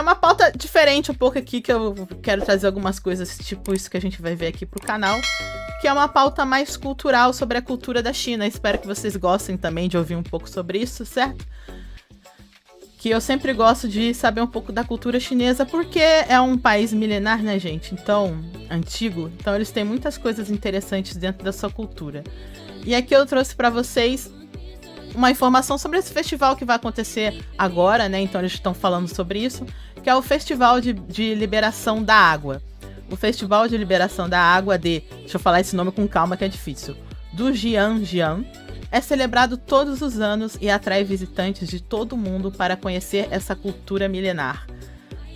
É uma pauta diferente um pouco aqui, que eu quero trazer algumas coisas, tipo isso que a gente vai ver aqui pro canal, que é uma pauta mais cultural sobre a cultura da China. Espero que vocês gostem também de ouvir um pouco sobre isso, certo? Que eu sempre gosto de saber um pouco da cultura chinesa, porque é um país milenar, né, gente? Então, antigo. Então, eles têm muitas coisas interessantes dentro da sua cultura. E aqui eu trouxe pra vocês uma informação sobre esse festival que vai acontecer agora, né? Então, eles estão falando sobre isso, que é o Festival de Liberação da Água. O Festival de Liberação da Água deixa eu falar esse nome com calma que é difícil, do Jiangjiang, é celebrado todos os anos e atrai visitantes de todo o mundo para conhecer essa cultura milenar,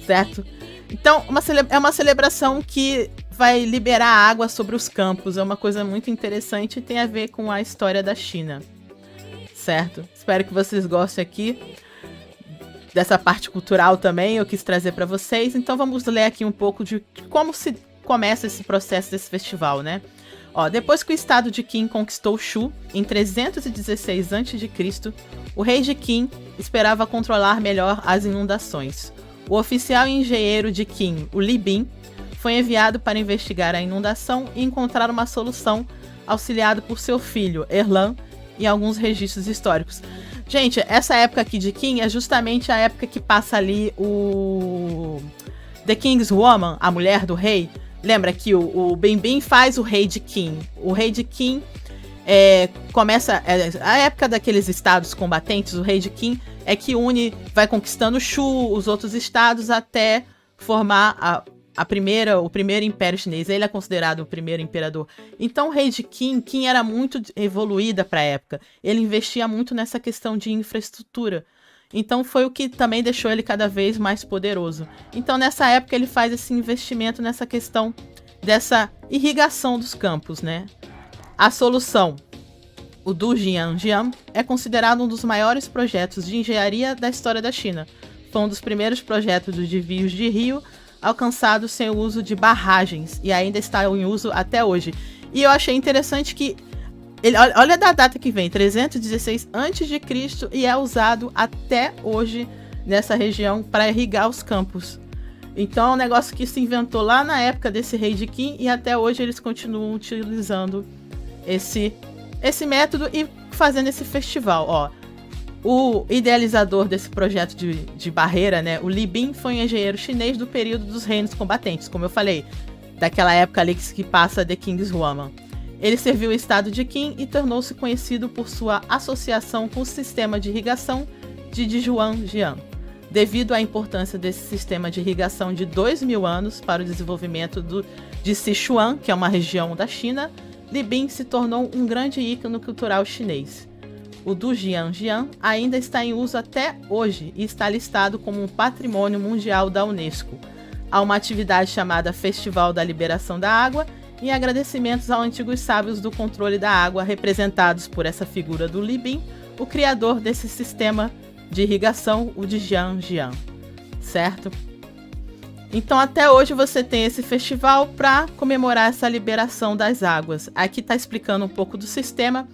certo? Então, é uma celebração que vai liberar água sobre os campos, é uma coisa muito interessante e tem a ver com a história da China, certo? Espero que vocês gostem aqui dessa parte cultural também, eu quis trazer para vocês. Então vamos ler aqui um pouco de como se começa esse processo desse festival, né? Ó, depois que o estado de Qin conquistou Shu, em 316 a.C., o rei de Qin esperava controlar melhor as inundações. O oficial e engenheiro de Qin, o Li Bin, foi enviado para investigar a inundação e encontrar uma solução, auxiliado por seu filho, Erlan, e alguns registros históricos. Gente, essa época aqui de Qin é justamente a época que passa ali o The King's Woman, a mulher do rei. Lembra que o Bin faz o rei de Qin. O rei de Qin começa... a época daqueles estados combatentes, o rei de Qin é que vai conquistando Shu, os outros estados, até formar o primeiro império chinês. Ele é considerado o primeiro imperador. Então o rei de Qin era muito evoluída para a época. Ele investia muito nessa questão de infraestrutura. Então foi o que também deixou ele cada vez mais poderoso. Então nessa época ele faz esse investimento nessa questão dessa irrigação dos campos, né? A solução, o do Jiangjiang, é considerado um dos maiores projetos de engenharia da história da China. Foi um dos primeiros projetos de desvios de rio alcançados sem o uso de barragens e ainda está em uso até hoje. E eu achei interessante que olha da data que vem, 316 a.C., e é usado até hoje nessa região para irrigar os campos. Então é um negócio que se inventou lá na época desse rei de Qin e até hoje eles continuam utilizando esse método e fazendo esse festival. Ó, o idealizador desse projeto de barreira, né, o Li Bin, foi um engenheiro chinês do período dos reinos combatentes, como eu falei, daquela época ali que passa The King's Woman. Ele serviu o estado de Qin e tornou-se conhecido por sua associação com o sistema de irrigação de Zhuangjiang. Devido à importância desse sistema de irrigação de 2.000 anos para o desenvolvimento de Sichuan, que é uma região da China, Li Bin se tornou um grande ícone cultural chinês. O do Jiangjiang ainda está em uso até hoje e está listado como um patrimônio mundial da Unesco. Há uma atividade chamada Festival da Liberação da Água, em agradecimentos aos antigos sábios do controle da água, representados por essa figura do Li Bin, o criador desse sistema de irrigação, o de Jiangjiang, certo? Então até hoje você tem esse festival para comemorar essa liberação das águas. Aqui está explicando um pouco do sistema.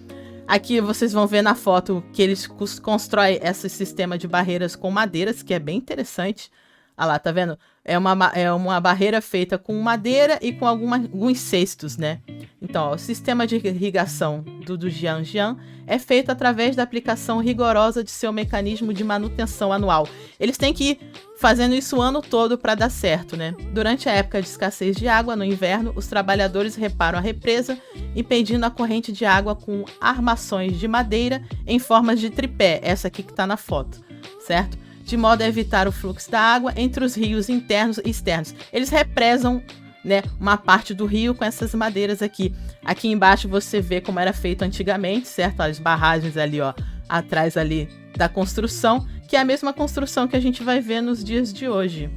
Aqui vocês vão ver na foto que eles constroem esse sistema de barreiras com madeiras, que é bem interessante. Olha lá, tá vendo? É uma barreira feita com madeira e com alguns cestos, né? Então, ó, o sistema de irrigação do Jiangjiang é feito através da aplicação rigorosa de seu mecanismo de manutenção anual. Eles têm que ir fazendo isso o ano todo para dar certo, né? Durante a época de escassez de água, no inverno, os trabalhadores reparam a represa, impedindo a corrente de água com armações de madeira em formas de tripé, essa aqui que está na foto, certo? De modo a evitar o fluxo da água entre os rios internos e externos. Eles represam, né, uma parte do rio com essas madeiras aqui. Aqui embaixo você vê como era feito antigamente, certo? As barragens ali, ó, atrás ali da construção, que é a mesma construção que a gente vai ver nos dias de hoje,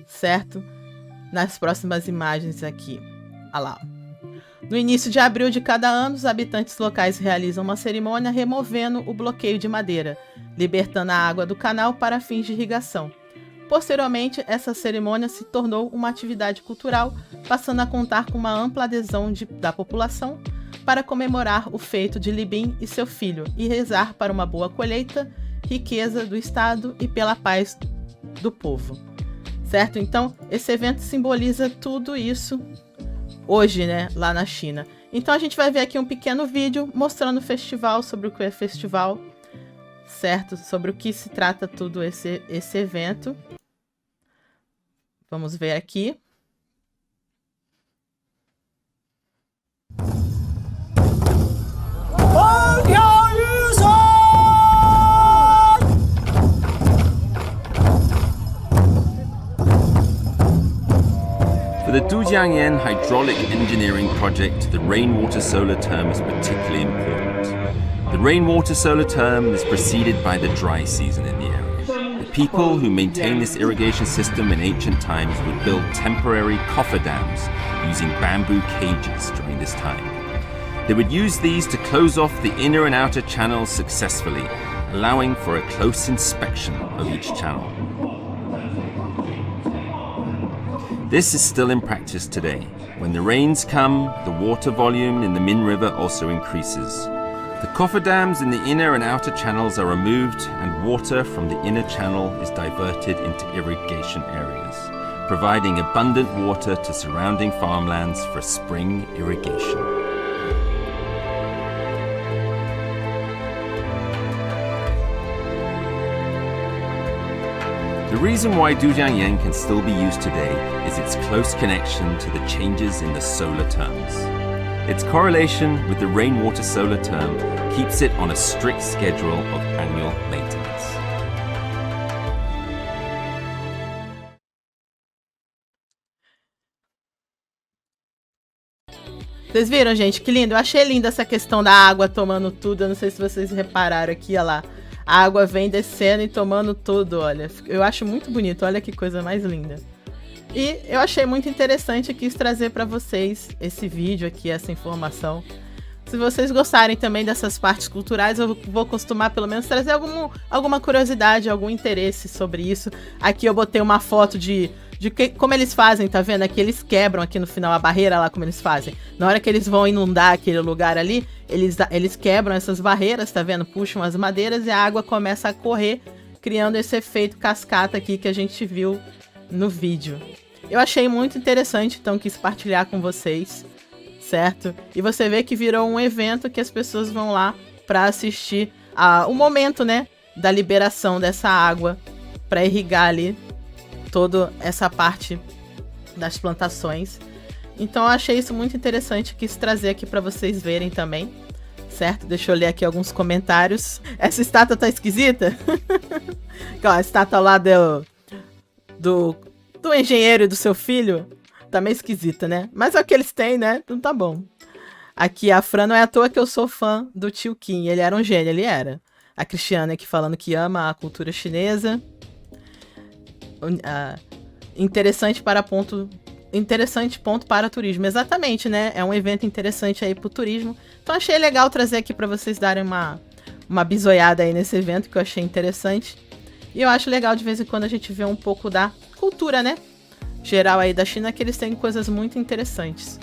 certo? Nas próximas imagens aqui. Olha lá. No início de abril de cada ano, os habitantes locais realizam uma cerimônia removendo o bloqueio de madeira, libertando a água do canal para fins de irrigação. Posteriormente, essa cerimônia se tornou uma atividade cultural, passando a contar com uma ampla adesão da população para comemorar o feito de Li Bin e seu filho e rezar para uma boa colheita, riqueza do estado e pela paz do povo, certo? Então, esse evento simboliza tudo isso hoje, né, lá na China. Então, a gente vai ver aqui um pequeno vídeo mostrando o festival, sobre o que é festival, certo? Sobre o que se trata tudo esse evento. Vamos ver aqui. For the Dujiangyan hydraulic engineering project, the rainwater solar term is particularly important. The rainwater solar term is preceded by the dry season in the area. The people who maintained this irrigation system in ancient times would build temporary cofferdams using bamboo cages during this time. They would use these to close off the inner and outer channels successfully, allowing for a close inspection of each channel. This is still in practice today. When the rains come, the water volume in the Min River also increases. The cofferdams in the inner and outer channels are removed, and water from the inner channel is diverted into irrigation areas, providing abundant water to surrounding farmlands for spring irrigation. The reason why Dujiangyan can still be used today is its close connection to the changes in the solar terms. Its correlation with the rainwater solar term keeps it on a strict schedule of annual maintenance. Vocês viram, gente? Que lindo. Eu achei linda essa questão da água tomando tudo. Eu não sei se vocês repararam aqui, olha lá. A água vem descendo e tomando tudo, olha. Eu acho muito bonito, olha que coisa mais linda. E eu achei muito interessante, quis trazer para vocês esse vídeo aqui, essa informação. Se vocês gostarem também dessas partes culturais, eu vou costumar pelo menos trazer alguma curiosidade, algum interesse sobre isso. Aqui eu botei uma foto de como eles fazem, tá vendo? Aqui eles quebram aqui no final a barreira lá, como eles fazem. Na hora que eles vão inundar aquele lugar ali, eles quebram essas barreiras, tá vendo? Puxam as madeiras e a água começa a correr, criando esse efeito cascata aqui que a gente viu no vídeo. Eu achei muito interessante, então quis partilhar com vocês, certo? E você vê que virou um evento que as pessoas vão lá para assistir o momento, né, da liberação dessa água para irrigar ali toda essa parte das plantações. Então eu achei isso muito interessante, quis trazer aqui para vocês verem também, certo? Deixa eu ler aqui alguns comentários. Essa estátua tá esquisita? Ó, a estátua lá do engenheiro e do seu filho tá meio esquisita, né? Mas é o que eles têm, né? Então tá bom. Aqui a Fran, não é à toa que eu sou fã do Tio Kim. Ele era um gênio, ele era. A Cristiane aqui falando que ama a cultura chinesa. Interessante ponto para turismo. Exatamente, né? É um evento interessante aí pro turismo. Então achei legal trazer aqui para vocês darem uma bisoiada aí nesse evento que eu achei interessante. E eu acho legal de vez em quando a gente vê um pouco da cultura, né? Geral aí da China, que eles têm coisas muito interessantes.